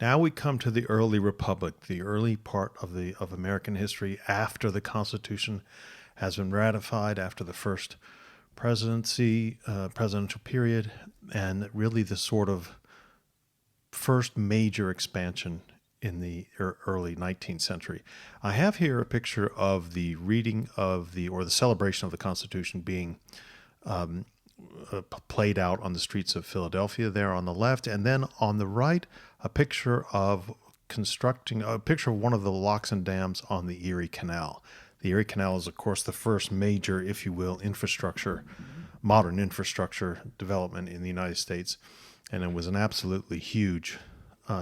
Now we come to the early republic, the early part of American history after the Constitution has been ratified, after the first presidential period, and really the sort of first major expansion in the early 19th century. I have here a picture of the reading of the celebration of the Constitution being played out on the streets of Philadelphia there on the left, and then on the right, a picture of one of the locks and dams on the Erie Canal. The Erie Canal is, of course, the first major, if you will, modern infrastructure development in the United States, and it was an absolutely huge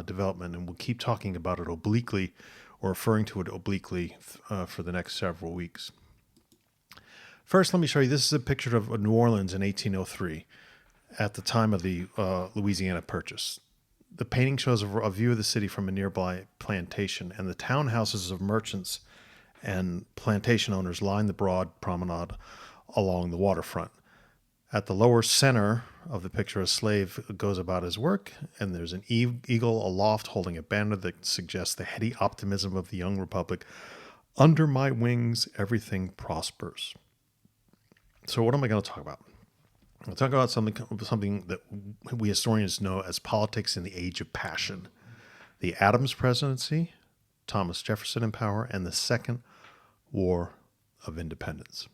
development, and we'll keep talking about it obliquely or referring to it obliquely for the next several weeks. First, let me show you, this is a picture of New Orleans in 1803 at the time of the Louisiana Purchase. The painting shows a view of the city from a nearby plantation, and the townhouses of merchants and plantation owners line the broad promenade along the waterfront. At the lower center of the picture, a slave goes about his work, and there's an eagle aloft holding a banner that suggests the heady optimism of the young republic. Under my wings, everything prospers. So what am I going to talk about? I'll talk about something that we historians know as politics in the age of passion. The Adams presidency, Thomas Jefferson in power, and the Second War of Independence.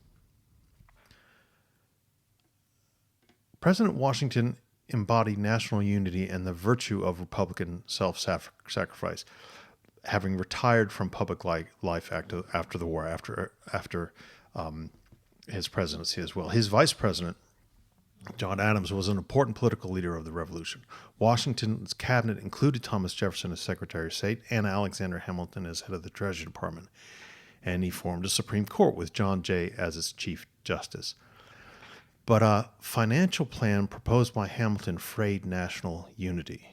President Washington embodied national unity and the virtue of Republican self-sacrifice, having retired from public life after the war, after his presidency as well. His vice president, John Adams, was an important political leader of the Revolution. Washington's cabinet included Thomas Jefferson as Secretary of State and Alexander Hamilton as head of the Treasury Department, and he formed a Supreme Court with John Jay as its Chief Justice. But a financial plan proposed by Hamilton frayed national unity.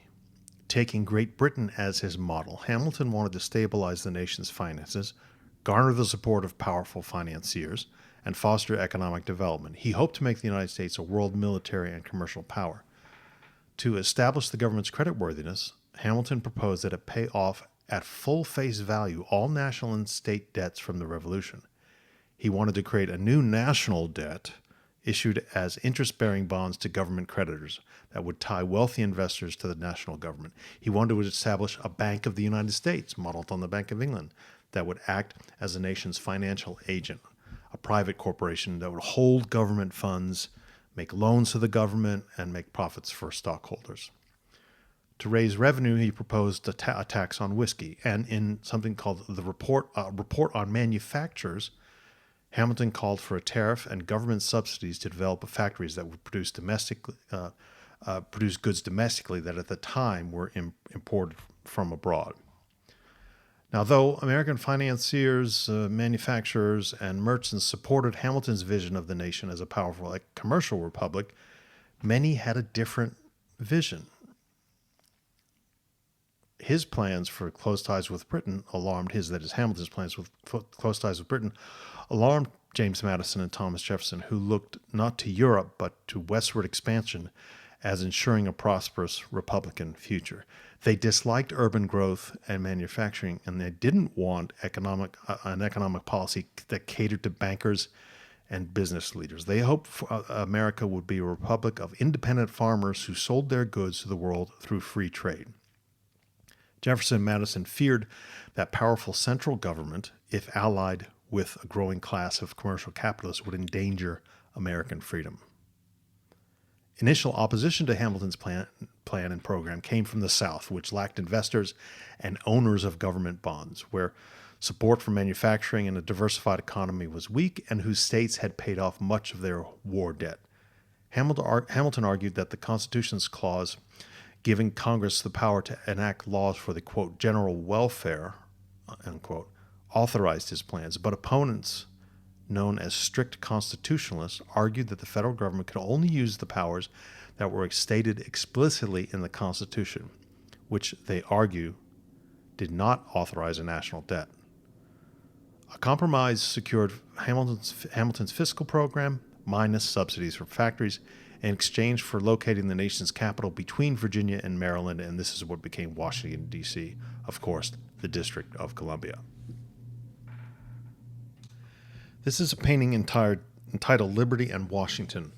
Taking Great Britain as his model, Hamilton wanted to stabilize the nation's finances, garner the support of powerful financiers, and foster economic development. He hoped to make the United States a world military and commercial power. To establish the government's creditworthiness, Hamilton proposed that it pay off at full face value all national and state debts from the Revolution. He wanted to create a new national debt issued as interest-bearing bonds to government creditors that would tie wealthy investors to the national government. He wanted to establish a Bank of the United States, modeled on the Bank of England, that would act as the nation's financial agent, a private corporation that would hold government funds, make loans to the government, and make profits for stockholders. To raise revenue, he proposed a tax on whiskey, and in something called the Report on Manufactures, Hamilton called for a tariff and government subsidies to develop factories that would produce goods domestically that at the time were imported from abroad. Now, though American financiers, manufacturers, and merchants supported Hamilton's vision of the nation as a powerful commercial republic, many had a different vision. His plans for close ties with Britain Hamilton's plans with close ties with Britain alarmed James Madison and Thomas Jefferson, who looked not to Europe but to westward expansion as ensuring a prosperous Republican future. They disliked urban growth and manufacturing, and they didn't want an economic policy that catered to bankers and business leaders. They hoped America would be a republic of independent farmers who sold their goods to the world through free trade. Jefferson and Madison feared that powerful central government, if allied with a growing class of commercial capitalists, would endanger American freedom. Initial opposition to Hamilton's plan and program came from the South, which lacked investors and owners of government bonds, where support for manufacturing and a diversified economy was weak, and whose states had paid off much of their war debt. Hamilton argued that the Constitution's clause giving Congress the power to enact laws for the, quote, general welfare, unquote, authorized his plans, but opponents, known as strict constitutionalists, argued that the federal government could only use the powers that were stated explicitly in the Constitution, which they argue did not authorize a national debt. A compromise secured Hamilton's fiscal program, minus subsidies for factories, in exchange for locating the nation's capital between Virginia and Maryland, and this is what became Washington, D.C., of course, the District of Columbia. This is a painting entitled Liberty and Washington,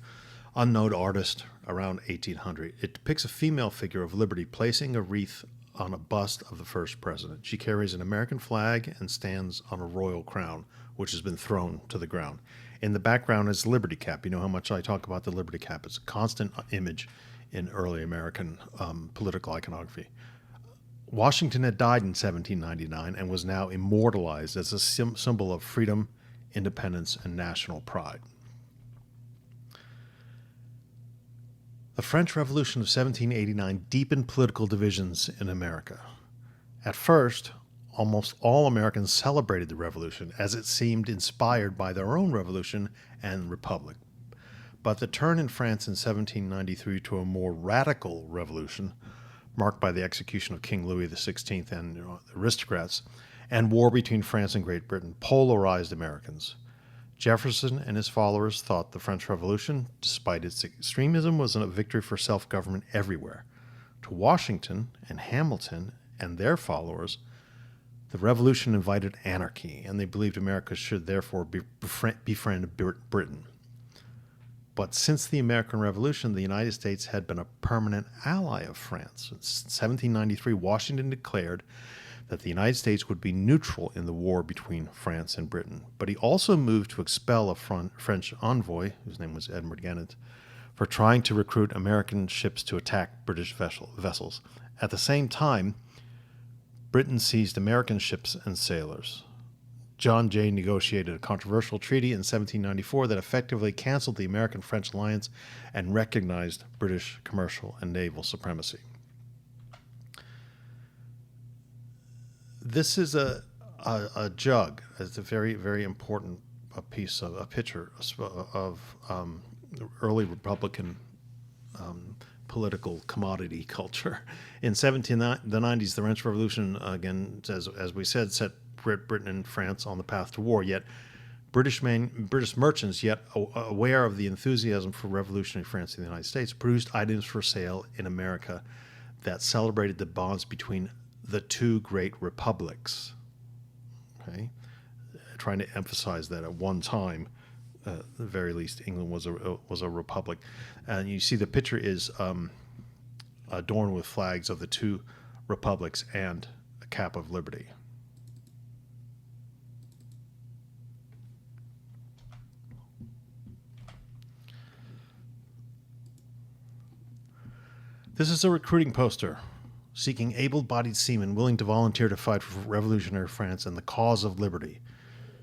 unknown artist around 1800. It depicts a female figure of Liberty placing a wreath on a bust of the first president. She carries an American flag and stands on a royal crown, which has been thrown to the ground. In the background is Liberty Cap. You know how much I talk about the Liberty Cap. It's a constant image in early American political iconography. Washington had died in 1799 and was now immortalized as a symbol of freedom, independence, and national pride. The French Revolution of 1789 deepened political divisions in America. At first, almost all Americans celebrated the revolution as it seemed inspired by their own revolution and republic. But the turn in France in 1793 to a more radical revolution, marked by the execution of King Louis XVI and aristocrats, and war between France and Great Britain, polarized Americans. Jefferson and his followers thought the French Revolution, despite its extremism, was a victory for self-government everywhere. To Washington and Hamilton and their followers, the revolution invited anarchy, and they believed America should therefore befriend Britain. But since the American Revolution, the United States had been a permanent ally of France. In 1793, Washington declared that the United States would be neutral in the war between France and Britain. But he also moved to expel a French envoy, whose name was Edmund Gennett, for trying to recruit American ships to attack British vessels. At the same time, Britain seized American ships and sailors. John Jay negotiated a controversial treaty in 1794 that effectively canceled the American-French alliance and recognized British commercial and naval supremacy. This is a jug. It's a very, very important piece of a picture of early Republican political commodity culture. In the 1790s, the French Revolution, again, as we said, set Britain and France on the path to war. Yet British merchants, yet aware of the enthusiasm for revolutionary France in the United States, produced items for sale in America that celebrated the bonds between the two great republics. Okay, trying to emphasize that at one time, at the very least, England was a republic, and you see the picture is adorned with flags of the two republics and a cap of liberty. This is a recruiting poster seeking able-bodied seamen willing to volunteer to fight for revolutionary France and the cause of liberty.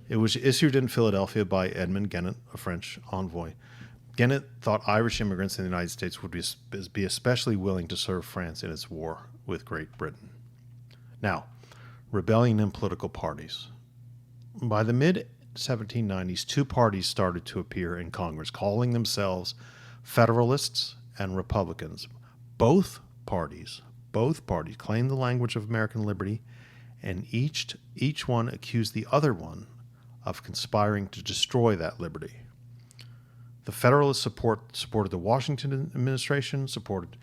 It was issued in Philadelphia by Edmund Gennett, a French envoy. Gennett thought Irish immigrants in the United States would be especially willing to serve France in its war with Great Britain. Now, rebellion and political parties. By the mid-1790s, two parties started to appear in Congress, calling themselves Federalists and Republicans. Both parties claimed the language of American liberty, and each one accused the other one of conspiring to destroy that liberty. The Federalists supported the Washington administration, supported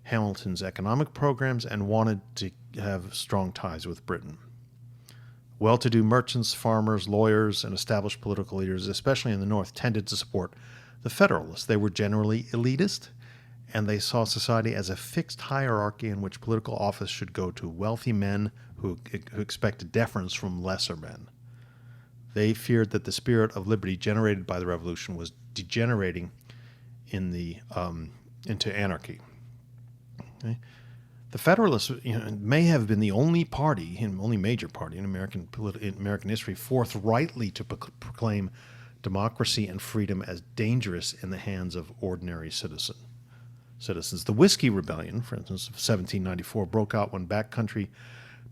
Hamilton's economic programs, and wanted to have strong ties with Britain. Well-to-do merchants, farmers, lawyers, and established political leaders, especially in the North, tended to support the Federalists. They were generally elitist, and they saw society as a fixed hierarchy in which political office should go to wealthy men who expected deference from lesser men. They feared that the spirit of liberty generated by the revolution was degenerating into anarchy. Okay? The Federalists, may have been the only major party in American history, forthrightly to proclaim democracy and freedom as dangerous in the hands of ordinary citizens. The Whiskey Rebellion, for instance, of 1794, broke out when backcountry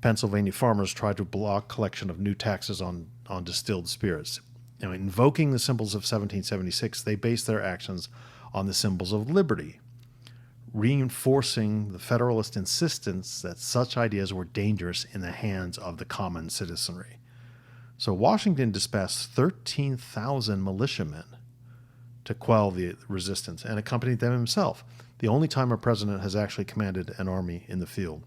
Pennsylvania farmers tried to block collection of new taxes on distilled spirits. Invoking the symbols of 1776, they based their actions on the symbols of liberty, reinforcing the Federalist insistence that such ideas were dangerous in the hands of the common citizenry. So Washington dispatched 13,000 militiamen to quell the resistance and accompanied them himself, the only time a president has actually commanded an army in the field.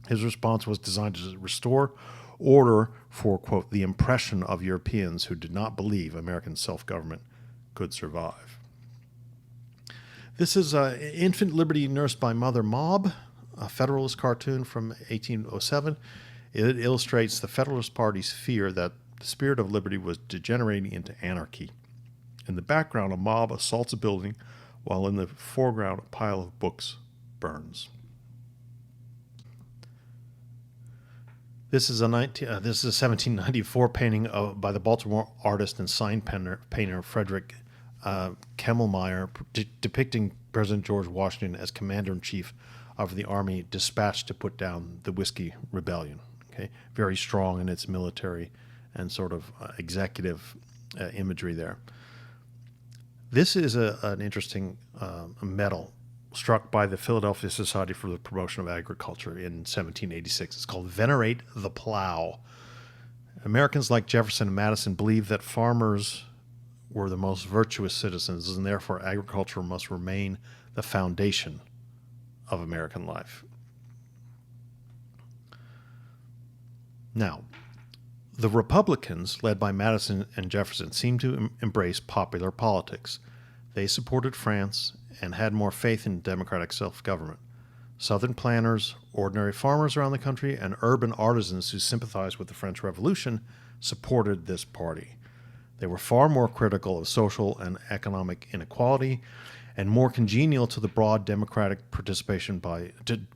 His response was designed to restore order for, quote, the impression of Europeans who did not believe American self-government could survive. This is Infant Liberty Nursed by Mother Mob, a Federalist cartoon from 1807. It illustrates the Federalist Party's fear that the spirit of liberty was degenerating into anarchy. In the background, a mob assaults a building, while in the foreground, a pile of books burns. This is a 1794 painting by the Baltimore artist and sign painter Frederick Kemmelmeyer, depicting President George Washington as commander-in-chief of the army dispatched to put down the Whiskey Rebellion. Okay, very strong in its military and sort of executive imagery there. This is an interesting medal struck by the Philadelphia Society for the Promotion of Agriculture in 1786. It's called Venerate the Plow. Americans like Jefferson and Madison believed that farmers were the most virtuous citizens, and therefore agriculture must remain the foundation of American life. Now, the Republicans, led by Madison and Jefferson, seemed to embrace popular politics. They supported France and had more faith in democratic self-government. Southern planters, ordinary farmers around the country, and urban artisans who sympathized with the French Revolution supported this party. They were far more critical of social and economic inequality and more congenial to broad democratic participation by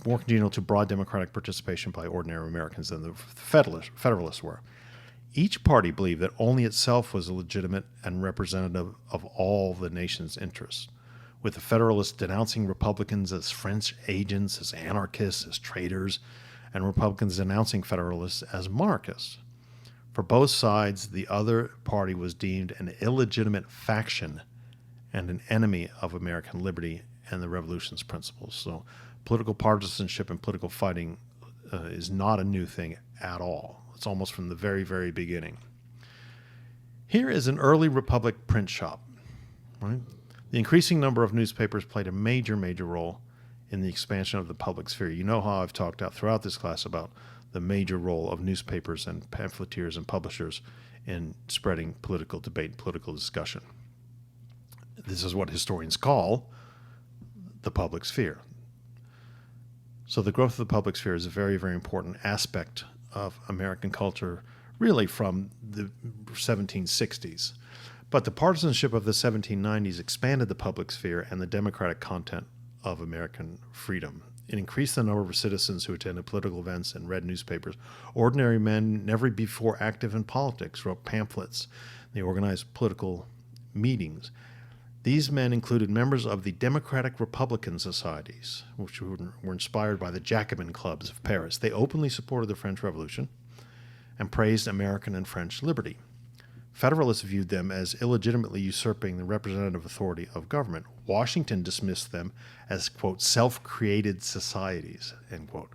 ordinary Americans than the Federalists were. Each party believed that only itself was legitimate and representative of all the nation's interests, with the Federalists denouncing Republicans as French agents, as anarchists, as traitors, and Republicans denouncing Federalists as monarchists. For both sides, the other party was deemed an illegitimate faction and an enemy of American liberty and the Revolution's principles. So political partisanship and political fighting is not a new thing at all. It's almost from the very, very beginning. Here is an early Republic print shop. Right? The increasing number of newspapers played a major, major role in the expansion of the public sphere. You know how I've talked out throughout this class about the major role of newspapers and pamphleteers and publishers in spreading political debate, political discussion. This is what historians call the public sphere. So the growth of the public sphere is a very, very important aspect of American culture, really from the 1760s. But the partisanship of the 1790s expanded the public sphere and the democratic content of American freedom. It increased the number of citizens who attended political events and read newspapers. Ordinary men, never before active in politics, wrote pamphlets. They organized political meetings. These men included members of the Democratic Republican societies, which were inspired by the Jacobin clubs of Paris. They openly supported the French Revolution and praised American and French liberty. Federalists viewed them as illegitimately usurping the representative authority of government. Washington dismissed them as, quote, self-created societies, end quote.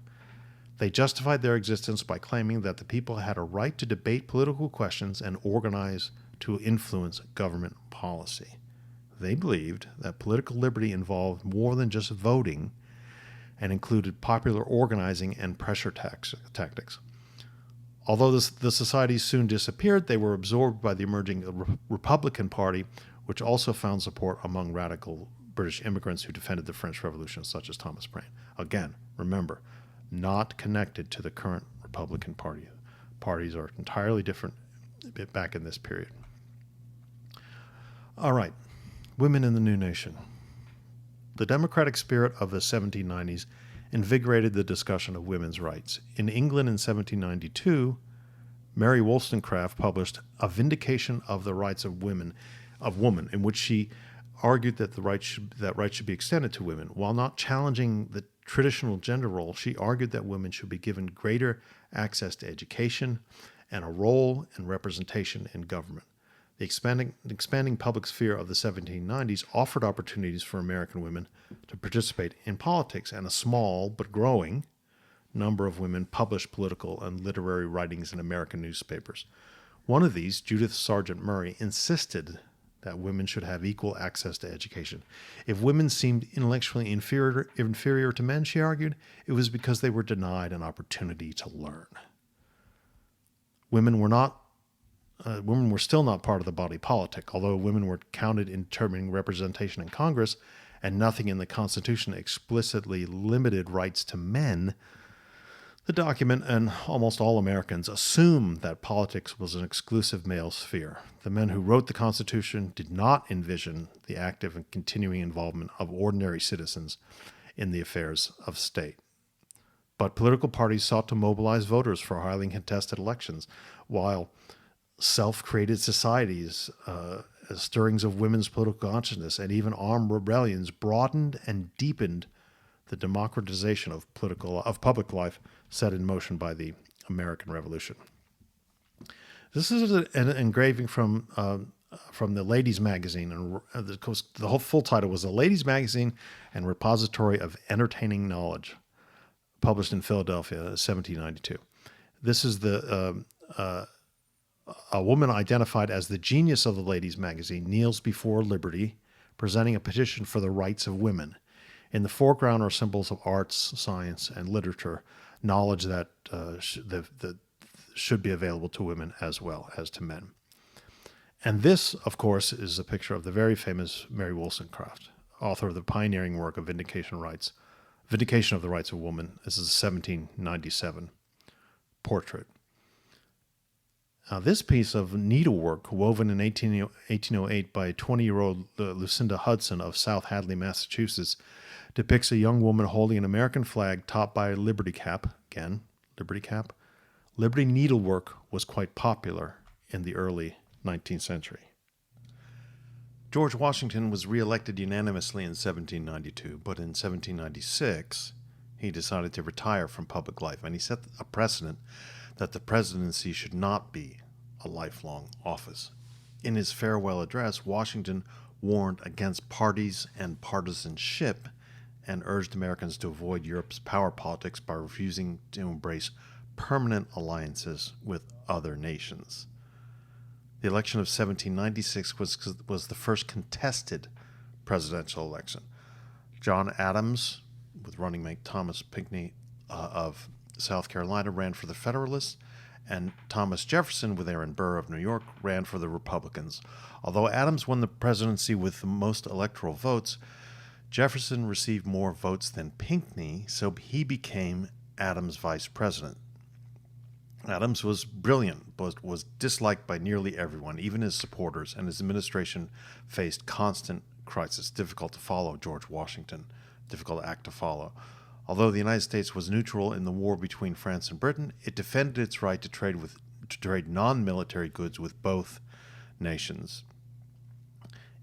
They justified their existence by claiming that the people had a right to debate political questions and organize to influence government policy. They believed that political liberty involved more than just voting and included popular organizing and pressure tactics. Although the societies soon disappeared, they were absorbed by the emerging Republican Party, which also found support among radical British immigrants who defended the French Revolution, such as Thomas Paine. Again, remember, not connected to the current Republican Party. Parties are entirely different back in this period. All right. Women in the new nation. The democratic spirit of the 1790s invigorated the discussion of women's rights. In England in 1792, Mary Wollstonecraft published A Vindication of the Rights of Woman, in which she argued that rights should be extended to women. While not challenging the traditional gender role, she argued that women should be given greater access to education and a role and representation in government. The expanding public sphere of the 1790s offered opportunities for American women to participate in politics, and a small but growing number of women published political and literary writings in American newspapers. One of these, Judith Sargent Murray, insisted that women should have equal access to education. If women seemed intellectually inferior to men, she argued, it was because they were denied an opportunity to learn. Women were still not part of the body politic, although women were counted in determining representation in Congress, and nothing in the Constitution explicitly limited rights to men. The document and almost all Americans assume that politics was an exclusive male sphere. The men who wrote the Constitution did not envision the active and continuing involvement of ordinary citizens in the affairs of state. But political parties sought to mobilize voters for highly contested elections, while self-created societies, stirrings of women's political consciousness, and even armed rebellions broadened and deepened the democratization of public life set in motion by the American Revolution. This is an engraving from the Ladies' Magazine, and the whole full title was "A Ladies' Magazine and Repository of Entertaining Knowledge," published in Philadelphia, 1792. This is a woman identified as the genius of the Ladies' Magazine kneels before liberty, presenting a petition for the rights of women. In the foreground are symbols of arts, science, and literature, knowledge that should be available to women as well as to men. And this, of course, is a picture of the very famous Mary Wollstonecraft, author of the pioneering work of Vindication of the Rights of Woman. This is a 1797 portrait. Now, this piece of needlework, woven in 1808 by 20-year-old Lucinda Hudson of South Hadley, Massachusetts, depicts a young woman holding an American flag topped by a liberty cap. Again, liberty cap. Liberty needlework was quite popular in the early 19th century. George Washington was reelected unanimously in 1792, but in 1796, he decided to retire from public life, and he set a precedent that the presidency should not be a lifelong office. In his farewell address, Washington warned against parties and partisanship and urged Americans to avoid Europe's power politics by refusing to embrace permanent alliances with other nations. The election of 1796 was the first contested presidential election. John Adams, with running mate Thomas Pinckney of South Carolina, ran for the Federalists, and Thomas Jefferson, with Aaron Burr of New York, ran for the Republicans. Although Adams won the presidency with the most electoral votes, Jefferson received more votes than Pinckney, so he became Adams' vice president. Adams was brilliant, but was disliked by nearly everyone, even his supporters, and his administration faced constant crisis. Difficult to follow George Washington, difficult act to follow. Although the United States was neutral in the war between France and Britain, it defended its right to trade non-military goods with both nations.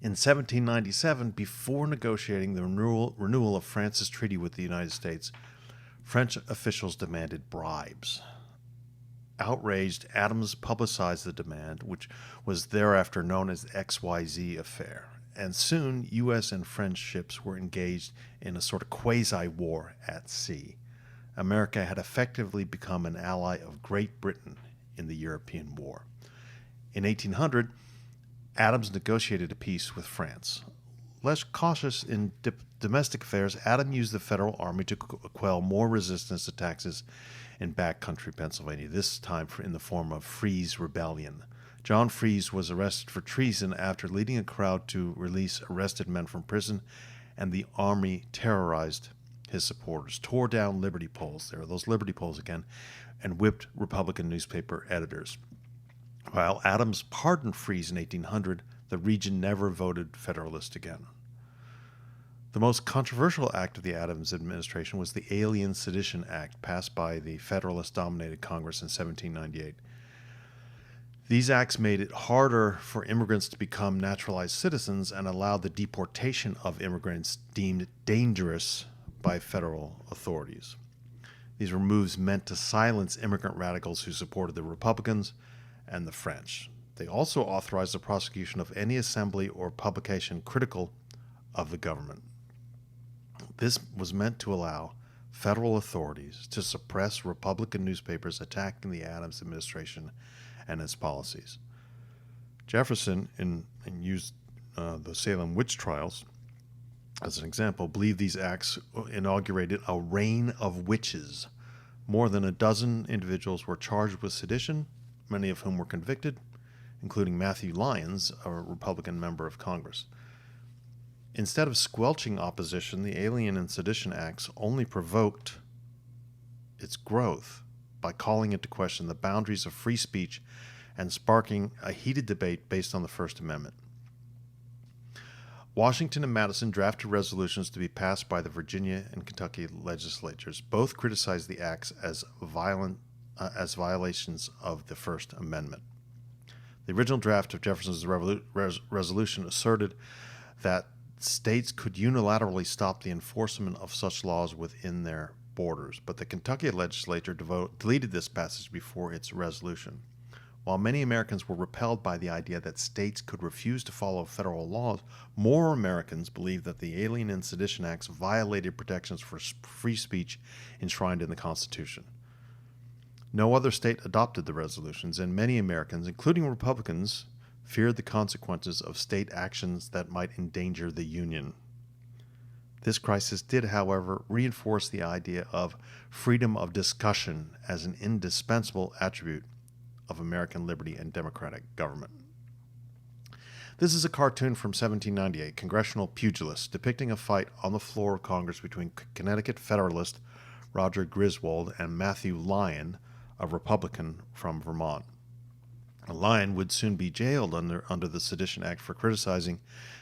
In 1797, before negotiating the renewal of France's treaty with the United States, French officials demanded bribes. Outraged, Adams publicized the demand, which was thereafter known as the XYZ affair. And soon, U.S. and French ships were engaged in a sort of quasi-war at sea. America had effectively become an ally of Great Britain in the European War. In 1800, Adams negotiated a peace with France. Less cautious in domestic affairs, Adams used the Federal Army to quell more resistance to taxes in backcountry Pennsylvania, this time in the form of Freeze Rebellion. John Freeze was arrested for treason after leading a crowd to release arrested men from prison, and the army terrorized his supporters, tore down liberty poles, there are those liberty poles again, and whipped Republican newspaper editors. While Adams pardoned Freeze in 1800, the region never voted Federalist again. The most controversial act of the Adams administration was the Alien Sedition Act, passed by the Federalist-dominated Congress in 1798. These acts made it harder for immigrants to become naturalized citizens and allowed the deportation of immigrants deemed dangerous by federal authorities. These were moves meant to silence immigrant radicals who supported the Republicans and the French. They also authorized the prosecution of any assembly or publication critical of the government. This was meant to allow federal authorities to suppress Republican newspapers attacking the Adams administration and its policies. Jefferson, the Salem witch trials, as an example, believe these acts inaugurated a reign of witches. More than a dozen individuals were charged with sedition, many of whom were convicted, including Matthew Lyons, a Republican member of Congress. Instead of squelching opposition, the Alien and Sedition Acts only provoked its growth by calling into question the boundaries of free speech and sparking a heated debate based on the First Amendment. Washington and Madison drafted resolutions to be passed by the Virginia and Kentucky legislatures. Both criticized the acts as violations of the First Amendment. The original draft of Jefferson's resolution asserted that states could unilaterally stop the enforcement of such laws within their borders, but the Kentucky legislature deleted this passage before its resolution. While many Americans were repelled by the idea that states could refuse to follow federal laws, more Americans believed that the Alien and Sedition Acts violated protections for free speech enshrined in the Constitution. No other state adopted the resolutions, and many Americans, including Republicans, feared the consequences of state actions that might endanger the Union. This crisis did, however, reinforce the idea of freedom of discussion as an indispensable attribute of American liberty and democratic government. This is a cartoon from 1798, Congressional Pugilist, depicting a fight on the floor of Congress between Connecticut Federalist Roger Griswold and Matthew Lyon, a Republican from Vermont. Lyon would soon be jailed under the Sedition Act for criticizing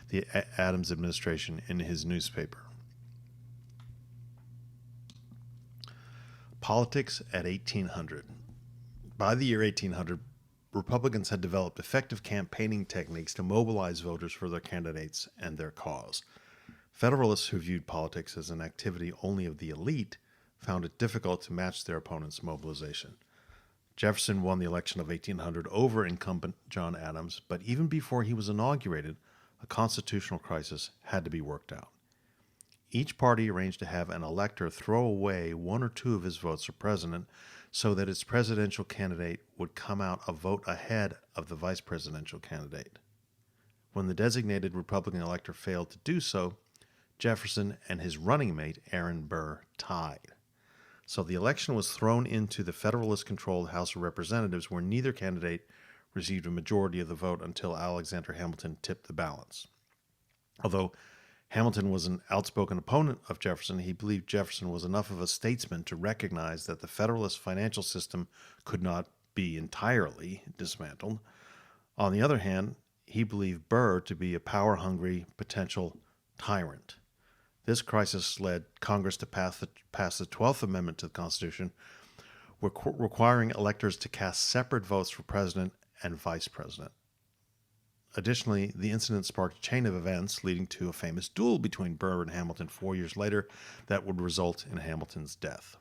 the Adams administration in his newspaper. Politics at 1800. By the year 1800, Republicans had developed effective campaigning techniques to mobilize voters for their candidates and their cause. Federalists who viewed politics as an activity only of the elite found it difficult to match their opponents' mobilization. Jefferson won the election of 1800 over incumbent John Adams, but even before he was inaugurated, a constitutional crisis had to be worked out. Each party arranged to have an elector throw away one or two of his votes for president so that its presidential candidate would come out a vote ahead of the vice presidential candidate. When the designated Republican elector failed to do so, Jefferson and his running mate, Aaron Burr, tied. So the election was thrown into the Federalist-controlled House of Representatives, where neither candidate received a majority of the vote until Alexander Hamilton tipped the balance. Although Hamilton was an outspoken opponent of Jefferson, he believed Jefferson was enough of a statesman to recognize that the Federalist financial system could not be entirely dismantled. On the other hand, he believed Burr to be a power-hungry potential tyrant. This crisis led Congress to pass the 12th Amendment to the Constitution, requiring electors to cast separate votes for president and vice president. Additionally, the incident sparked a chain of events leading to a famous duel between Burr and Hamilton 4 years later that would result in Hamilton's death.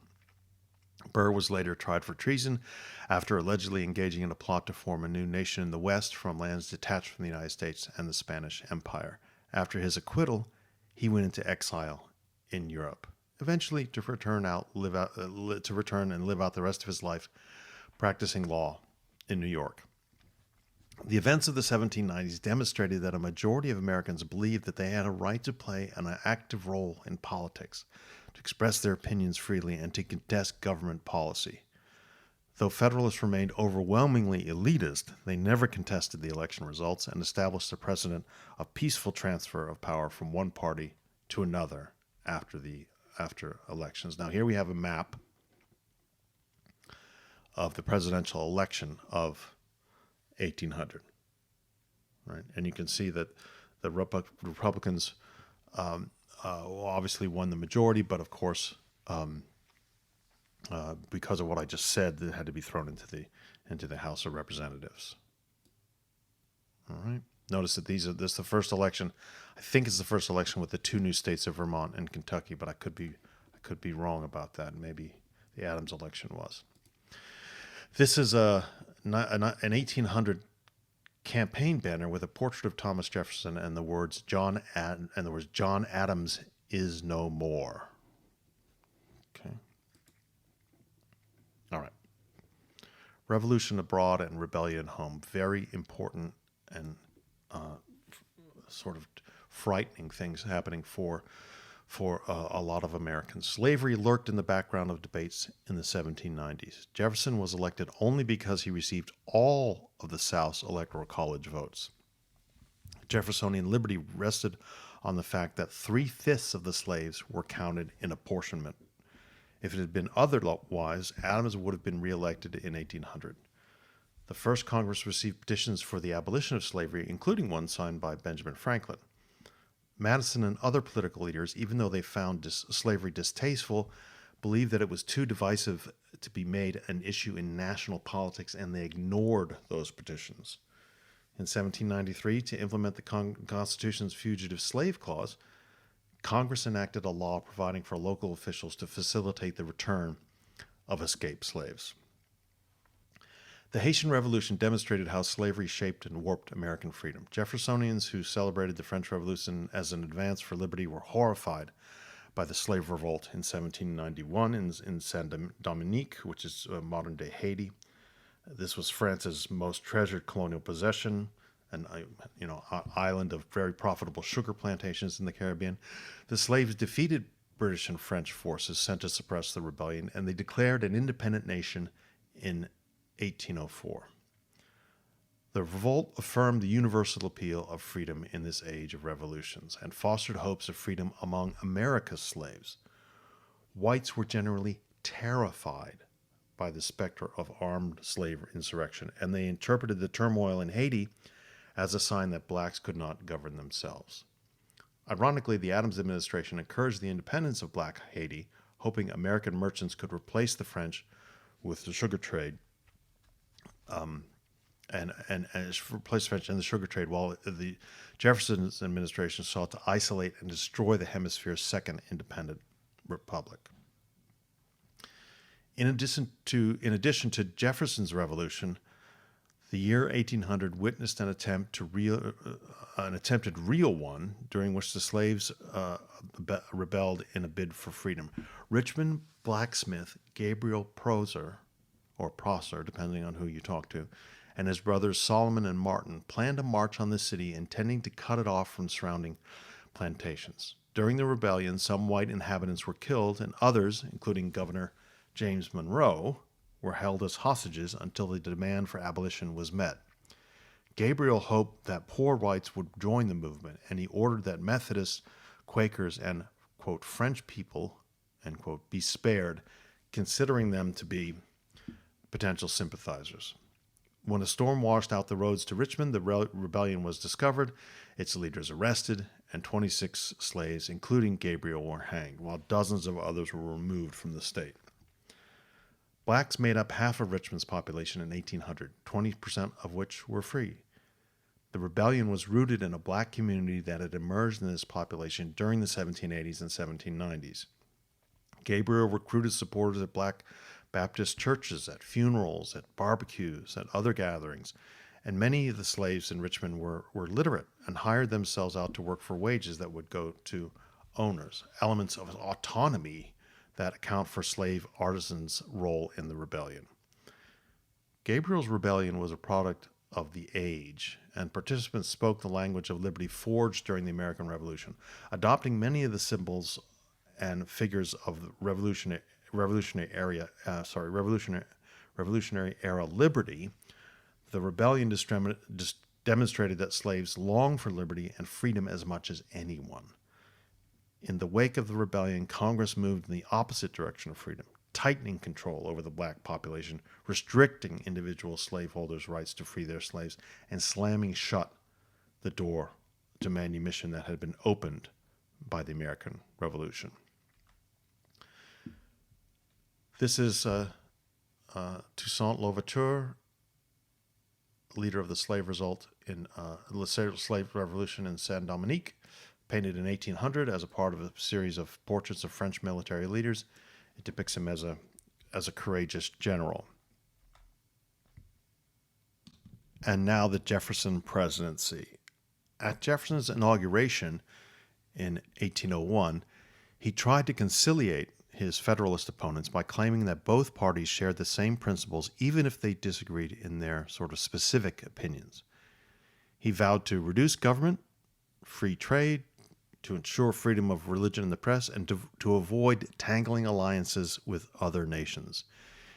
Burr was later tried for treason after allegedly engaging in a plot to form a new nation in the West from lands detached from the United States and the Spanish Empire. After his acquittal, he went into exile in Europe, eventually to return and live out the rest of his life practicing law in New York. The events of the 1790s demonstrated that a majority of Americans believed that they had a right to play an active role in politics, to express their opinions freely, and to contest government policy. Though Federalists remained overwhelmingly elitist, they never contested the election results and established a precedent of peaceful transfer of power from one party to another after elections. Now here we have a map of the presidential election of 1800, right? And you can see that the Republicans obviously won the majority, but of course, because of what I just said, it had to be thrown into the House of Representatives. All right. Notice that this is the first election. I think it's the first election with the two new states of Vermont and Kentucky, but I could be wrong about that. Maybe the Adams election was. This is an 1800 campaign banner with a portrait of Thomas Jefferson and the words John Adams is no more. Okay. All right. Revolution abroad and rebellion at home. Very important and sort of frightening things happening for a lot of Americans. Slavery lurked in the background of debates in the 1790s. Jefferson was elected only because he received all of the South's Electoral College votes. Jeffersonian liberty rested on the fact that 3/5 of the slaves were counted in apportionment. If it had been otherwise, Adams would have been reelected in 1800. The first Congress received petitions for the abolition of slavery, including one signed by Benjamin Franklin. Madison and other political leaders, even though they found slavery distasteful, believed that it was too divisive to be made an issue in national politics, and they ignored those petitions. In 1793, to implement the Constitution's Fugitive Slave Clause, Congress enacted a law providing for local officials to facilitate the return of escaped slaves. The Haitian Revolution demonstrated how slavery shaped and warped American freedom. Jeffersonians who celebrated the French Revolution as an advance for liberty were horrified by the slave revolt in 1791 in Saint-Dominique, which is modern-day Haiti. This was France's most treasured colonial possession, an island of very profitable sugar plantations in the Caribbean. The slaves defeated British and French forces sent to suppress the rebellion, and they declared an independent nation in 1804. The revolt affirmed the universal appeal of freedom in this age of revolutions and fostered hopes of freedom among America's slaves. Whites were generally terrified by the specter of armed slave insurrection, and they interpreted the turmoil in Haiti as a sign that blacks could not govern themselves. Ironically, the Adams administration encouraged the independence of black Haiti, hoping American merchants could replace the French with the sugar trade, and replace French in the sugar trade, while the Jefferson's administration sought to isolate and destroy the hemisphere's second independent republic. In addition to Jefferson's revolution, the year 1800 witnessed an attempted real one, during which the slaves rebelled in a bid for freedom. Richmond blacksmith Gabriel Prosser, depending on who you talk to, and his brothers Solomon and Martin planned a march on the city, intending to cut it off from surrounding plantations. During the rebellion, some white inhabitants were killed, and others, including Governor James Monroe, were held as hostages until the demand for abolition was met. Gabriel hoped that poor whites would join the movement, and he ordered that Methodists, Quakers, and, quote, French people, end quote, be spared, considering them to be potential sympathizers. When a storm washed out the roads to Richmond, the rebellion was discovered, its leaders arrested, and 26 slaves, including Gabriel, were hanged, while dozens of others were removed from the state. Blacks made up half of Richmond's population in 1800, 20% of which were free. The rebellion was rooted in a black community that had emerged in this population during the 1780s and 1790s. Gabriel recruited supporters at black Baptist churches, at funerals, at barbecues, at other gatherings, and many of the slaves in Richmond were literate and hired themselves out to work for wages that would go to owners, elements of autonomy that account for slave artisans' role in the rebellion. Gabriel's rebellion was a product of the age, and participants spoke the language of liberty forged during the American Revolution, adopting many of the symbols and figures of the revolutionary era liberty. The rebellion demonstrated that slaves longed for liberty and freedom as much as anyone. In the wake of the rebellion, Congress moved in the opposite direction of freedom, tightening control over the black population, restricting individual slaveholders' rights to free their slaves, and slamming shut the door to manumission that had been opened by the American Revolution. This is Toussaint Louverture, leader of the slave revolution in Saint-Dominique, painted in 1800 as a part of a series of portraits of French military leaders. It depicts him as a courageous general. And now the Jefferson presidency. At Jefferson's inauguration in 1801, he tried to conciliate his Federalist opponents by claiming that both parties shared the same principles, even if they disagreed in their sort of specific opinions. He vowed to reduce government, free trade, to ensure freedom of religion in the press, and to avoid tangling alliances with other nations.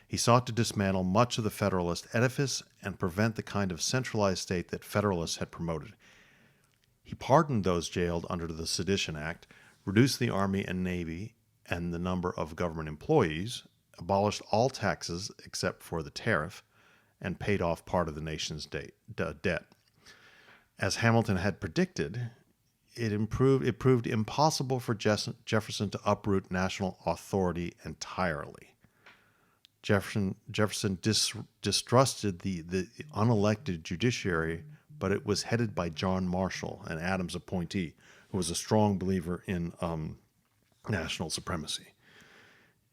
He sought to dismantle much of the Federalist edifice and prevent the kind of centralized state that Federalists had promoted. He pardoned those jailed under the Sedition Act, reduced the Army and Navy and the number of government employees, abolished all taxes except for the tariff, and paid off part of the nation's debt. As Hamilton had predicted, it proved impossible for Jefferson to uproot national authority entirely. Jefferson distrusted the unelected judiciary, but it was headed by John Marshall, an Adams appointee, who was a strong believer in national supremacy.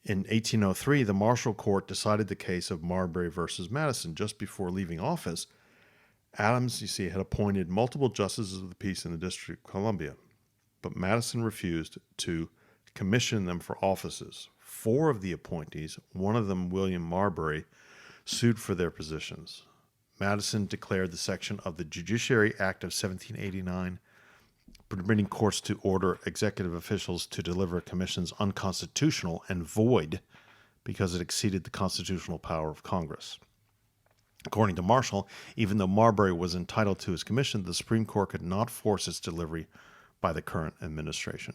In 1803, the Marshall Court decided the case of Marbury versus Madison. Just before leaving office, Adams, you see, had appointed multiple justices of the peace in the District of Columbia, but Madison refused to commission them for offices. 4 of the appointees, one of them William Marbury, sued for their positions. Madison declared the section of the Judiciary Act of 1789 permitting courts to order executive officials to deliver commissions unconstitutional and void because it exceeded the constitutional power of Congress. According to Marshall, even though Marbury was entitled to his commission, the Supreme Court could not force its delivery by the current administration.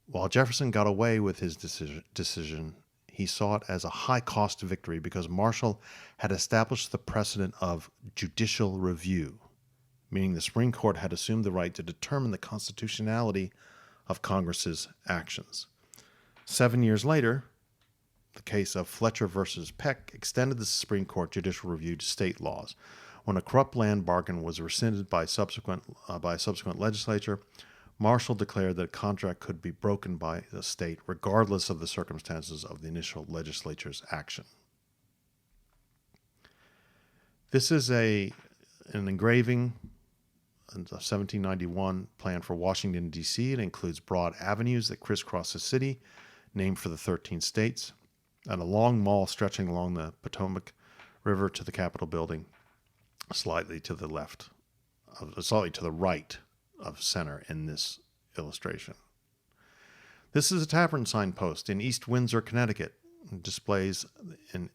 While Jefferson got away with his decision, he saw it as a high-cost victory because Marshall had established the precedent of judicial review, meaning the Supreme Court had assumed the right to determine the constitutionality of Congress's actions. 7 years later, the case of Fletcher versus Peck extended the Supreme Court judicial review to state laws. When a corrupt land bargain was rescinded by a subsequent legislature, Marshall declared that a contract could be broken by the state regardless of the circumstances of the initial legislature's action. This is an engraving, a 1791 plan for Washington, D.C. It includes broad avenues that crisscross the city, named for the 13 states, and a long mall stretching along the Potomac River to the Capitol building, slightly to the right of center in this illustration. This is a tavern signpost in East Windsor, Connecticut. It displays an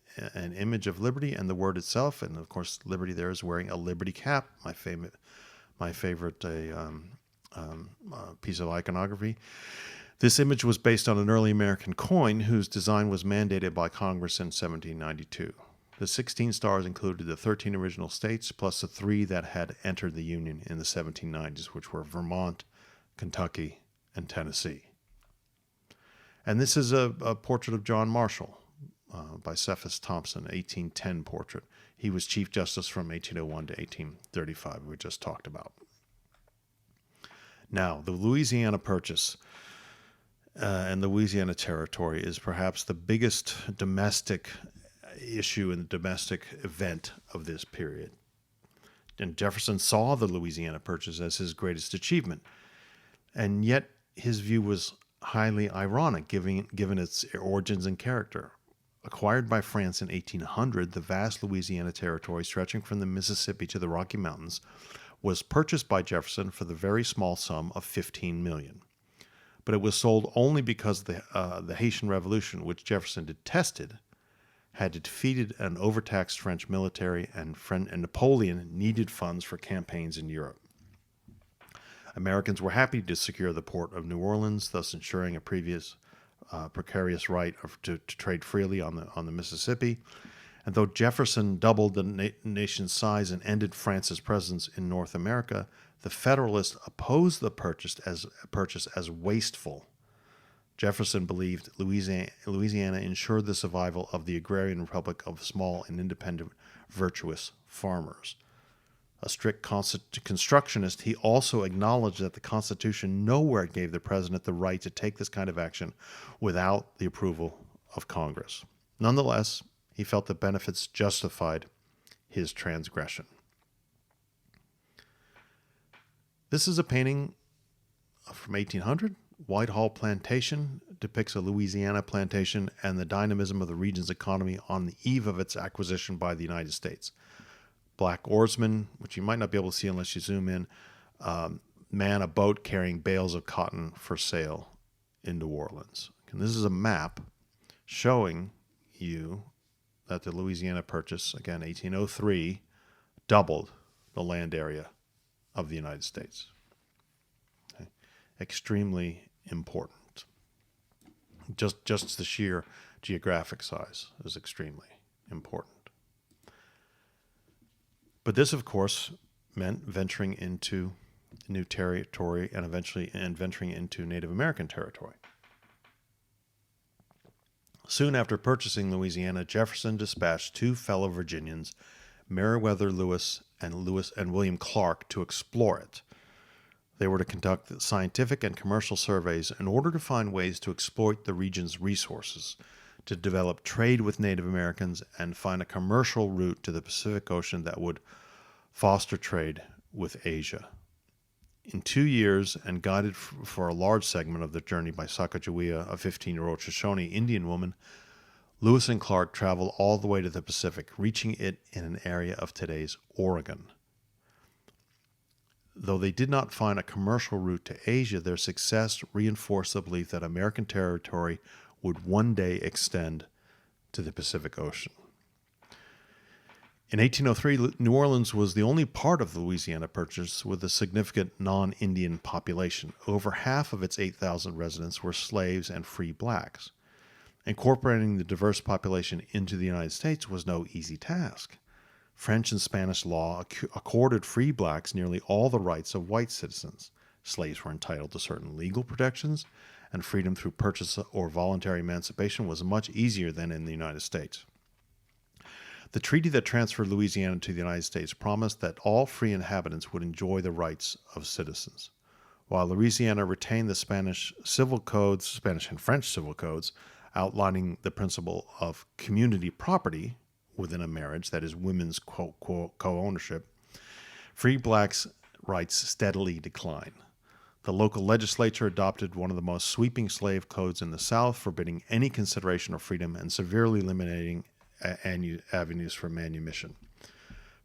image of liberty and the word itself, and of course, liberty there is wearing a liberty cap, my favorite piece of iconography. This image was based on an early American coin whose design was mandated by Congress in 1792. The 16 stars included the 13 original states, plus the 3 that had entered the Union in the 1790s, which were Vermont, Kentucky, and Tennessee. And this is a portrait of John Marshall by Cephas Thompson, 1810 portrait. He was Chief Justice from 1801 to 1835, we just talked about. Now, the Louisiana Purchase and the Louisiana Territory is perhaps the biggest domestic issue and domestic event of this period. And Jefferson saw the Louisiana Purchase as his greatest achievement, and yet his view was highly ironic given its origins and character. Acquired by France in 1800, the vast Louisiana Territory stretching from the Mississippi to the Rocky Mountains was purchased by Jefferson for the very small sum of $15 million. But it was sold only because the Haitian Revolution, which Jefferson detested, had defeated an overtaxed French military, and Napoleon needed funds for campaigns in Europe. Americans were happy to secure the port of New Orleans, thus ensuring a previous precarious right to trade freely on the Mississippi. And though Jefferson doubled the nation's size and ended France's presence in North America, the Federalists opposed the purchase as wasteful. Jefferson believed Louisiana ensured the survival of the agrarian republic of small and independent, virtuous farmers. A strict constructionist, he also acknowledged that the Constitution nowhere gave the president the right to take this kind of action without the approval of Congress. Nonetheless, he felt the benefits justified his transgression. This is a painting from 1800. Whitehall Plantation depicts a Louisiana plantation and the dynamism of the region's economy on the eve of its acquisition by the United States. Black oarsmen, which you might not be able to see unless you zoom in, man a boat carrying bales of cotton for sale in New Orleans. And this is a map showing you that the Louisiana Purchase, again, 1803, doubled the land area of the United States. Okay. Extremely important. Just the sheer geographic size is extremely important. But this, of course, meant venturing into new territory and eventually venturing into Native American territory. Soon after purchasing Louisiana, Jefferson dispatched two fellow Virginians, Meriwether Lewis and William Clark, to explore it. They were to conduct scientific and commercial surveys in order to find ways to exploit the region's resources, to develop trade with Native Americans, and find a commercial route to the Pacific Ocean that would foster trade with Asia. In 2 years, and guided for a large segment of the journey by Sacagawea, a 15-year-old Shoshone Indian woman, Lewis and Clark traveled all the way to the Pacific, reaching it in an area of today's Oregon. Though they did not find a commercial route to Asia, their success reinforced the belief that American territory would one day extend to the Pacific Ocean. In 1803, New Orleans was the only part of the Louisiana Purchase with a significant non-Indian population. Over half of its 8,000 residents were slaves and free blacks. Incorporating the diverse population into the United States was no easy task. French and Spanish law accorded free blacks nearly all the rights of white citizens. Slaves were entitled to certain legal protections, and freedom through purchase or voluntary emancipation was much easier than in the United States. The treaty that transferred Louisiana to the United States promised that all free inhabitants would enjoy the rights of citizens. While Louisiana retained the Spanish and French civil codes, outlining the principle of community property within a marriage, that is, women's co-ownership, free blacks' rights steadily declined. The local legislature adopted one of the most sweeping slave codes in the South, forbidding any consideration of freedom and severely limiting avenues for manumission.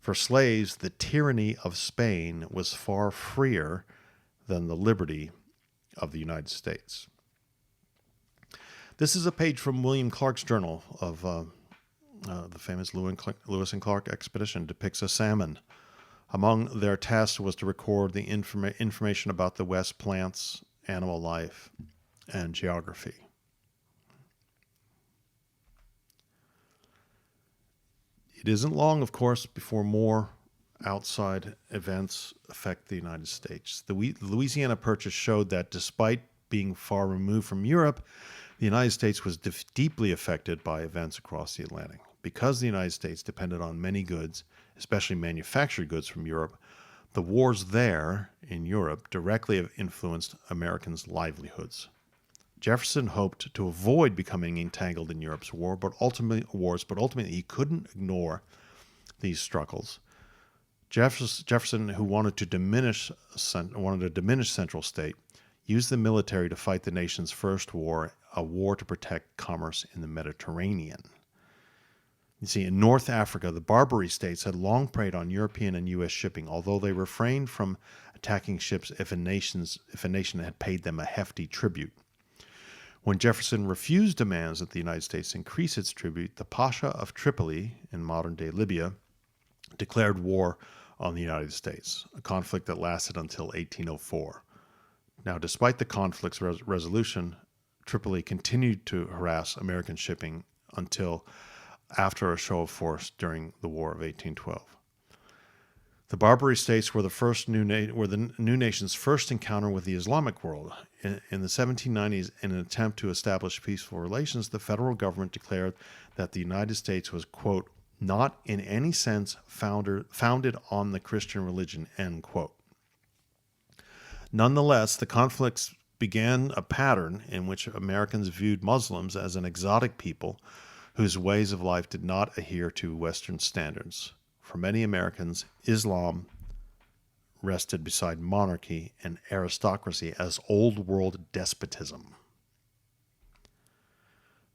For slaves, the tyranny of Spain was far freer than the liberty of the United States. This is a page from William Clark's journal of the famous Lewis and Clark expedition. Depicts a salmon. Among their tasks was to record the information about the West, plants, animal life, and geography. It isn't long, of course, before more outside events affect the United States. The Louisiana Purchase showed that despite being far removed from Europe, the United States was deeply affected by events across the Atlantic. Because the United States depended on many goods, especially manufactured goods from Europe, the wars there in Europe directly influenced Americans' livelihoods. Jefferson hoped to avoid becoming entangled in Europe's wars, but ultimately he couldn't ignore these struggles. Jefferson, who wanted to diminish Central State, used the military to fight the nation's first war, a war to protect commerce in the Mediterranean. You see, in North Africa, the Barbary states had long preyed on European and U.S. shipping, although they refrained from attacking ships if a nation had paid them a hefty tribute. When Jefferson refused demands that the United States increase its tribute, the Pasha of Tripoli, in modern-day Libya, declared war on the United States, a conflict that lasted until 1804. Now, despite the conflict's resolution, Tripoli continued to harass American shipping until after a show of force during the War of 1812. The Barbary states were the new nation's first encounter with the Islamic world. In the 1790s, in an attempt to establish peaceful relations, the federal government declared that the United States was, quote, not in any sense founded on the Christian religion, end quote. Nonetheless, the conflicts began a pattern in which Americans viewed Muslims as an exotic people whose ways of life did not adhere to Western standards. For many Americans, Islam rested beside monarchy and aristocracy as old world despotism.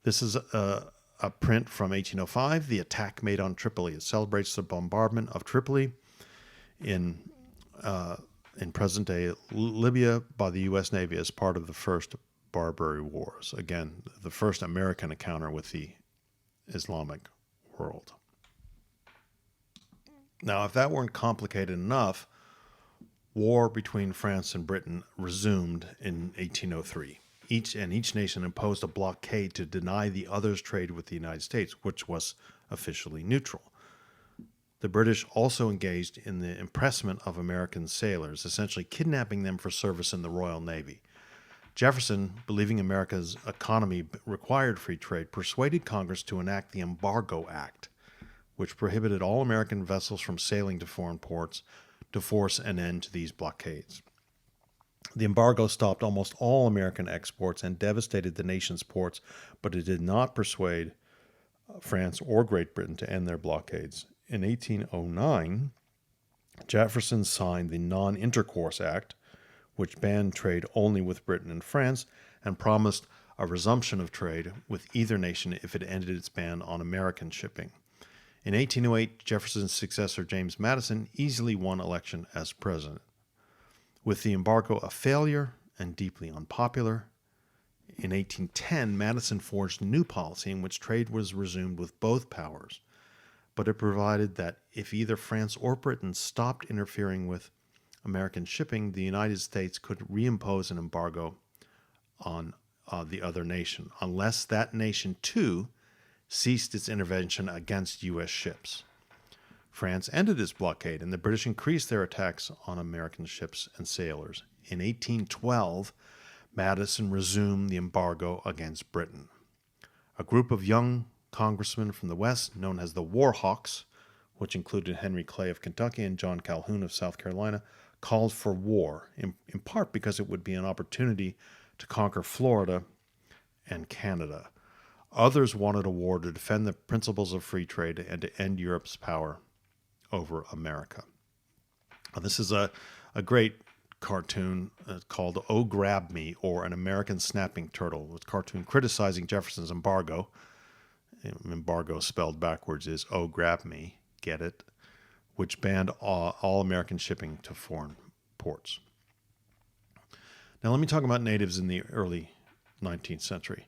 This is a print from 1805, The Attack Made on Tripoli. It celebrates the bombardment of Tripoli in in present-day Libya by the U.S. Navy as part of the First Barbary Wars. Again, the first American encounter with the Islamic world. Now, if that weren't complicated enough, war between France and Britain resumed in 1803. Each nation imposed a blockade to deny the other's trade with the United States, which was officially neutral. The British also engaged in the impressment of American sailors, essentially kidnapping them for service in the Royal Navy. Jefferson, believing America's economy required free trade, persuaded Congress to enact the Embargo Act, which prohibited all American vessels from sailing to foreign ports to force an end to these blockades. The embargo stopped almost all American exports and devastated the nation's ports, but it did not persuade France or Great Britain to end their blockades. In 1809, Jefferson signed the Non-Intercourse Act, which banned trade only with Britain and France and promised a resumption of trade with either nation if it ended its ban on American shipping. In 1808, Jefferson's successor, James Madison, easily won election as president. With the embargo a failure and deeply unpopular, in 1810, Madison forged a new policy in which trade was resumed with both powers, but it provided that if either France or Britain stopped interfering with American shipping, the United States could reimpose an embargo on the other nation, unless that nation, too, ceased its intervention against U.S. ships. France ended its blockade, and the British increased their attacks on American ships and sailors. In 1812, Madison resumed the embargo against Britain. A group of young congressmen from the West, known as the War Hawks, which included Henry Clay of Kentucky and John Calhoun of South Carolina, called for war, in part because it would be an opportunity to conquer Florida and Canada. Others wanted a war to defend the principles of free trade and to end Europe's power over America. This is a great cartoon called Oh Grab Me, or An American Snapping Turtle. It's a cartoon criticizing Jefferson's embargo. Embargo spelled backwards is Oh Grab Me, get it? Which banned all American shipping to foreign ports. Now let me talk about natives in the early 19th century.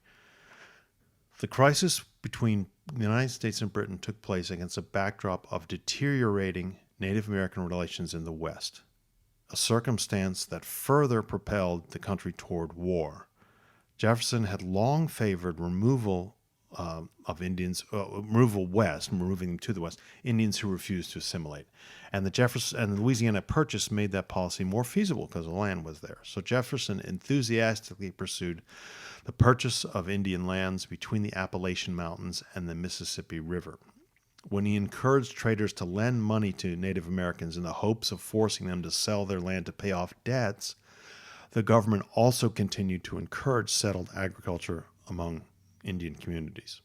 The crisis between the United States and Britain took place against a backdrop of deteriorating Native American relations in the West, a circumstance that further propelled the country toward war. Jefferson had long favored removal of Indians, moving them to the West, Indians who refused to assimilate. And the Louisiana Purchase made that policy more feasible because the land was there. So Jefferson enthusiastically pursued the purchase of Indian lands between the Appalachian Mountains and the Mississippi River. When he encouraged traders to lend money to Native Americans in the hopes of forcing them to sell their land to pay off debts, the government also continued to encourage settled agriculture among Indian communities.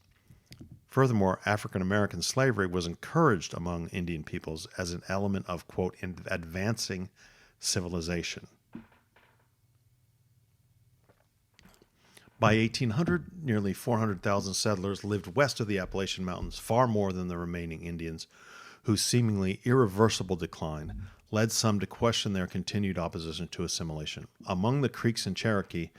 Furthermore, African American slavery was encouraged among Indian peoples as an element of, quote, advancing civilization. By 1800, nearly 400,000 settlers lived west of the Appalachian Mountains, far more than the remaining Indians, whose seemingly irreversible decline led some to question their continued opposition to assimilation. Among the Creeks and Cherokee,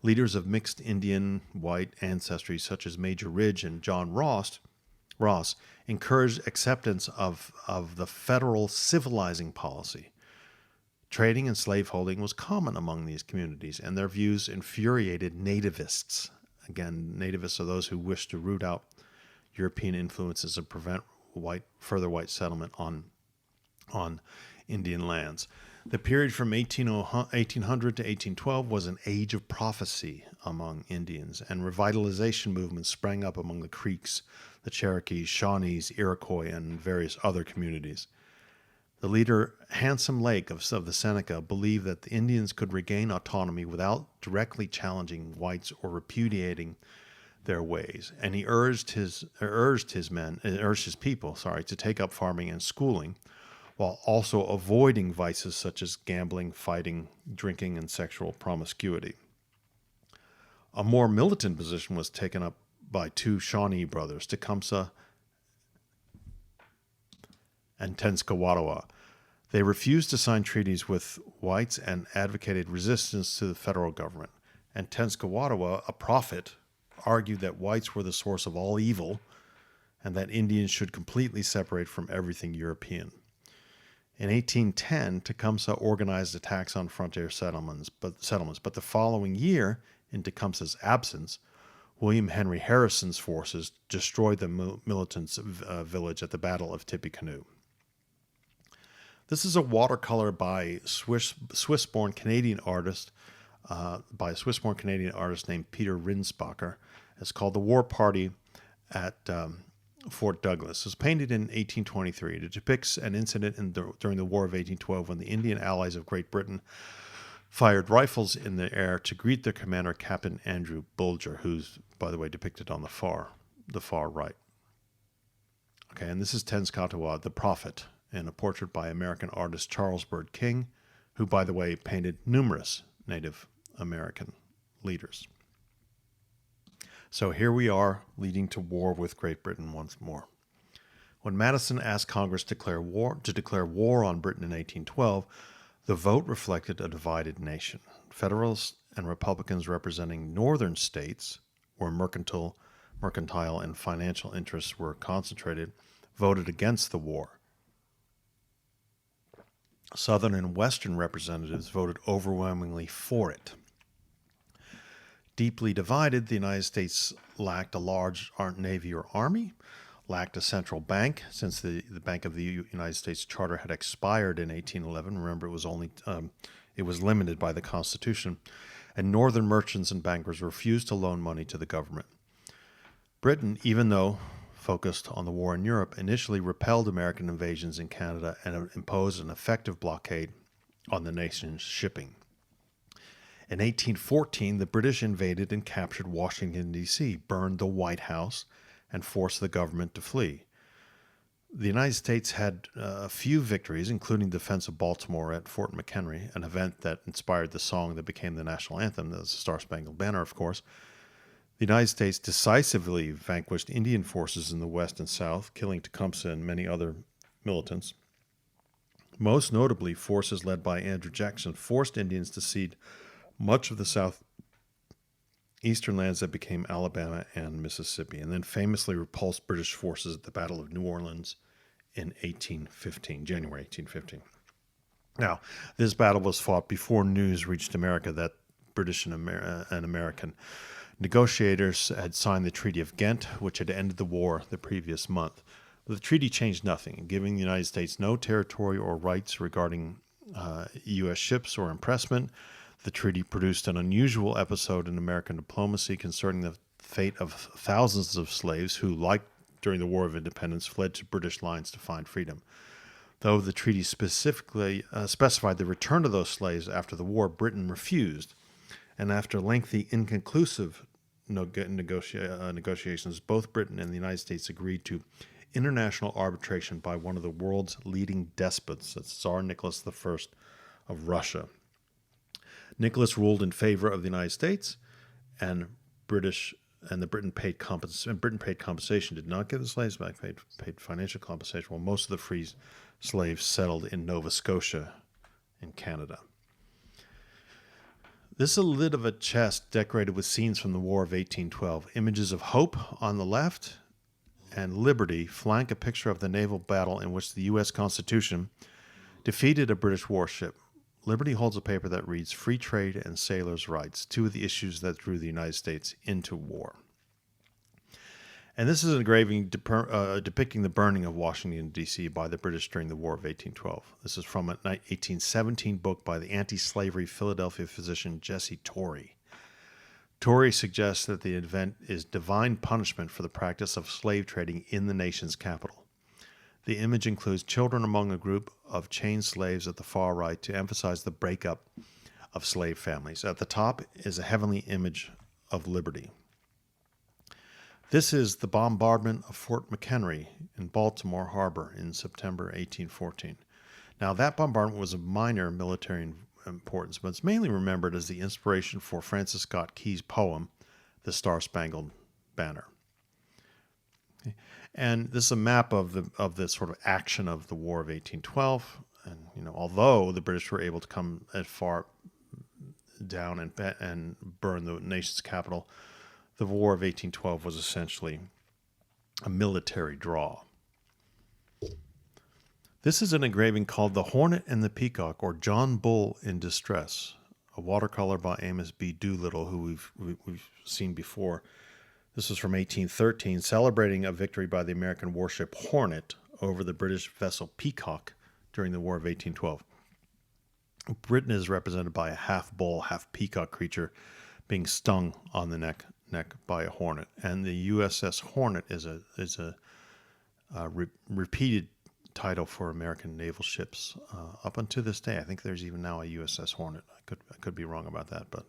leaders of mixed Indian white ancestry, such as Major Ridge and John Ross, encouraged acceptance of the federal civilizing policy. Trading and slaveholding was common among these communities, and their views infuriated nativists. Again, nativists are those who wish to root out European influences and prevent further white settlement on Indian lands. The period from 1800 to 1812 was an age of prophecy among Indians, and revitalization movements sprang up among the Creeks, the Cherokees, Shawnees, Iroquois, and various other communities. The leader, Handsome Lake of the Seneca, believed that the Indians could regain autonomy without directly challenging whites or repudiating their ways, and he urged his people to take up farming and schooling, while also avoiding vices such as gambling, fighting, drinking, and sexual promiscuity. A more militant position was taken up by two Shawnee brothers, Tecumseh and Tenskwatawa. They refused to sign treaties with whites and advocated resistance to the federal government. And Tenskwatawa, a prophet, argued that whites were the source of all evil and that Indians should completely separate from everything European. In 1810, Tecumseh organized attacks on frontier settlements, but the following year, in Tecumseh's absence, William Henry Harrison's forces destroyed the militants' village at the Battle of Tippecanoe. This is a watercolor by Swiss-born Canadian artist named Peter Rinsbacher. It's called "The War Party at Fort Douglas." It was painted in 1823. It depicts an incident during the War of 1812 when the Indian allies of Great Britain fired rifles in the air to greet their commander, Captain Andrew Bulger, who's, by the way, depicted on the far right. Okay, and this is Tenskwatawa, the prophet, in a portrait by American artist Charles Bird King, who, by the way, painted numerous Native American leaders. So here we are, leading to war with Great Britain once more. When Madison asked Congress to declare war on Britain in 1812, the vote reflected a divided nation. Federalists and Republicans representing northern states, where mercantile and financial interests were concentrated, voted against the war. Southern and Western representatives voted overwhelmingly for it. Deeply divided, the United States lacked a large Navy or Army, lacked a central bank, since the Bank of the United States Charter had expired in 1811. Remember, it was limited by the Constitution, and Northern merchants and bankers refused to loan money to the government. Britain, even though focused on the war in Europe, initially repelled American invasions in Canada and imposed an effective blockade on the nation's shipping. In 1814, the British invaded and captured Washington, D.C., burned the White House, and forced the government to flee. The United States had a few victories, including the defense of Baltimore at Fort McHenry, an event that inspired the song that became the national anthem, the Star-Spangled Banner, of course. The United States decisively vanquished Indian forces in the West and South, killing Tecumseh and many other militants. Most notably, forces led by Andrew Jackson forced Indians to cede much of the southeastern lands that became Alabama and Mississippi, and then famously repulsed British forces at the Battle of New Orleans in January 1815. Now, this battle was fought before news reached America that British and American negotiators had signed the Treaty of Ghent, which had ended the war the previous month. But the treaty changed nothing, giving the United States no territory or rights regarding U.S. ships or impressment. The treaty produced an unusual episode in American diplomacy concerning the fate of thousands of slaves who, like during the War of Independence, fled to British lines to find freedom. Though the treaty specifically specified the return of those slaves after the war, Britain refused. And after lengthy, inconclusive negotiations, both Britain and the United States agreed to international arbitration by one of the world's leading despots, that's Tsar Nicholas I of Russia. Nicholas ruled in favor of the United States, and Britain paid compensation. Did not give the slaves back; paid financial compensation. While most of the free slaves settled in Nova Scotia, in Canada. This is a lid of a chest decorated with scenes from the War of 1812. Images of hope on the left and liberty flank a picture of the naval battle in which the U.S. Constitution defeated a British warship. Liberty holds a paper that reads "Free Trade and Sailors' Rights," two of the issues that drew the United States into war. And this is an engraving depicting the burning of Washington, D.C. by the British during the War of 1812. This is from an 1817 book by the anti-slavery Philadelphia physician Jesse Torrey. Torrey suggests that the event is divine punishment for the practice of slave trading in the nation's capital. The image includes children among a group of chained slaves at the far right to emphasize the breakup of slave families. At the top is a heavenly image of liberty. This is the bombardment of Fort McHenry in Baltimore Harbor in September 1814. Now, that bombardment was of minor military importance, but it's mainly remembered as the inspiration for Francis Scott Key's poem, The Star-Spangled Banner. Okay. And this is a map of the sort of action of the War of 1812. And although the British were able to come as far down and burn the nation's capital, the War of 1812 was essentially a military draw. This is an engraving called The Hornet and the Peacock, or John Bull in Distress, a watercolor by Amos B. Doolittle, who we've seen before. This was from 1813, celebrating a victory by the American warship Hornet over the British vessel Peacock during the War of 1812. Britain is represented by a half bull, half peacock creature being stung on the neck by a hornet, and the USS Hornet is a repeated title for American naval ships up until this day. I think there's even now a USS Hornet. I could be wrong about that, but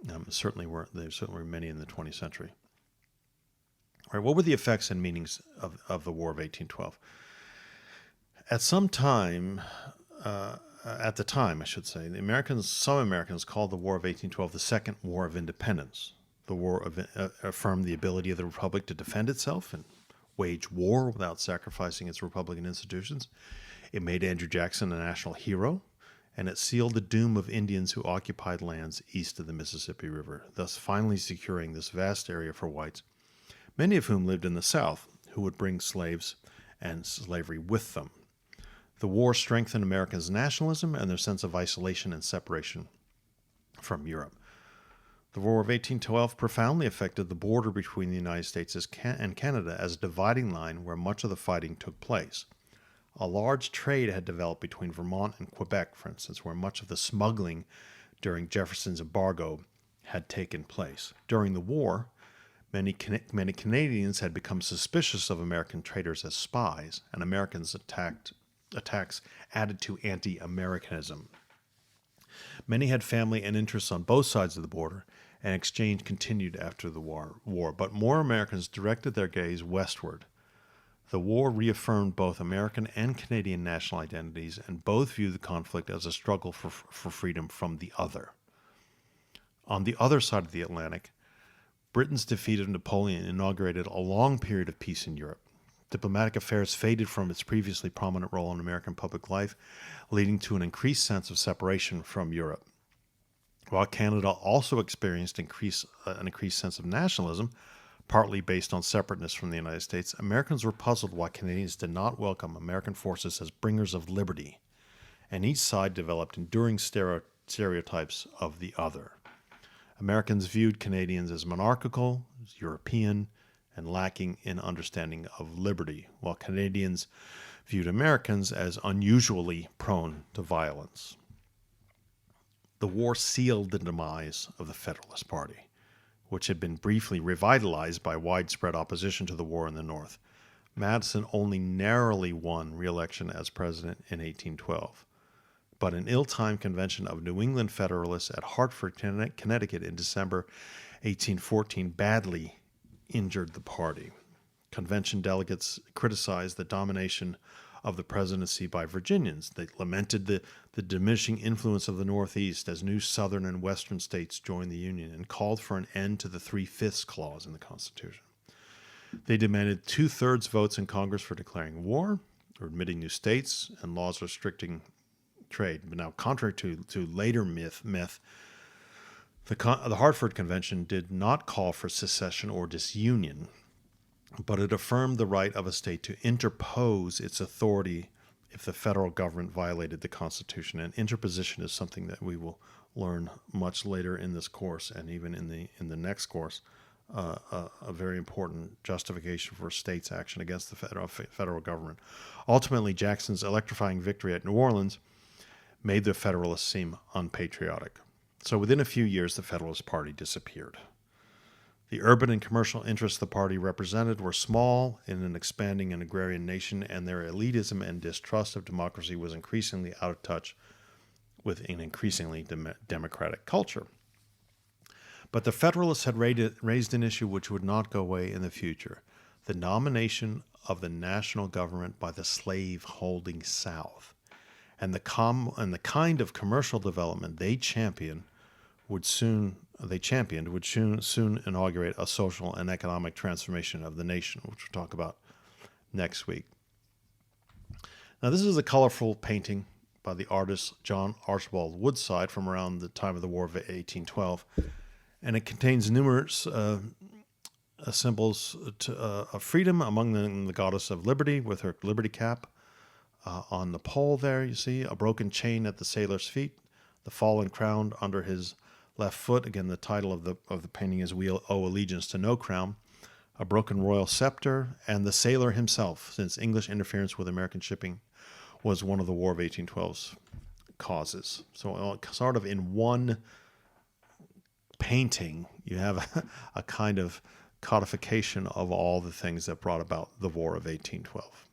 there certainly were many in the 20th century. All right, what were the effects and meanings of the War of 1812? At the time, I should say, some Americans called the War of 1812 the Second War of Independence. The war affirmed the ability of the Republic to defend itself and wage war without sacrificing its Republican institutions. It made Andrew Jackson a national hero, and it sealed the doom of Indians who occupied lands east of the Mississippi River, thus finally securing this vast area for whites, many of whom lived in the South, who would bring slaves and slavery with them. The war strengthened Americans' nationalism and their sense of isolation and separation from Europe. The War of 1812 profoundly affected the border between the United States and Canada as a dividing line where much of the fighting took place. A large trade had developed between Vermont and Quebec, for instance, where much of the smuggling during Jefferson's embargo had taken place. During the war, many Canadians had become suspicious of American traders as spies, and Americans' attacks added to anti-Americanism. Many had family and interests on both sides of the border, and exchange continued after the war, but more Americans directed their gaze westward. The war reaffirmed both American and Canadian national identities, and both viewed the conflict as a struggle for freedom from the other. On the other side of the Atlantic, Britain's defeat of Napoleon inaugurated a long period of peace in Europe. Diplomatic affairs faded from its previously prominent role in American public life, leading to an increased sense of separation from Europe. While Canada also experienced an increased sense of nationalism, partly based on separateness from the United States, Americans were puzzled why Canadians did not welcome American forces as bringers of liberty, and each side developed enduring stereotypes of the other. Americans viewed Canadians as monarchical, European, and lacking in understanding of liberty, while Canadians viewed Americans as unusually prone to violence. The war sealed the demise of the Federalist Party, which had been briefly revitalized by widespread opposition to the war in the North. Madison only narrowly won re-election as president in 1812, but an ill-timed convention of New England Federalists at Hartford, Connecticut in December 1814 badly injured the party. Convention delegates criticized the domination of the presidency by Virginians. They lamented the diminishing influence of the Northeast as new southern and western states joined the Union and called for an end to the 3/5 clause in the Constitution. They demanded 2/3 votes in Congress for declaring war or admitting new states and laws restricting trade. But now, contrary to later myth, the Hartford Convention did not call for secession or disunion, but it affirmed the right of a state to interpose its authority if the federal government violated the Constitution. And interposition is something that we will learn much later in this course, and even in the next course, a very important justification for states' action against the federal government. Ultimately, Jackson's electrifying victory at New Orleans made the Federalists seem unpatriotic. So within a few years, the Federalist Party disappeared. The urban and commercial interests the party represented were small in an expanding and agrarian nation, and their elitism and distrust of democracy was increasingly out of touch with an increasingly democratic culture. But the Federalists had raised an issue which would not go away in the future: the nomination of the national government by the slave-holding South. And the kind of commercial development they championed would soon inaugurate a social and economic transformation of the nation, which we'll talk about next week. Now, this is a colorful painting by the artist John Archibald Woodside from around the time of the War of 1812, and it contains numerous symbols of freedom, among them the goddess of liberty with her liberty cap. On the pole there, you see a broken chain at the sailor's feet, the fallen crown under his left foot. Again, the title of the painting is "We Owe Allegiance to No Crown." A broken royal scepter, and the sailor himself, since English interference with American shipping was one of the War of 1812's causes. So sort of in one painting, you have a kind of codification of all the things that brought about the War of 1812.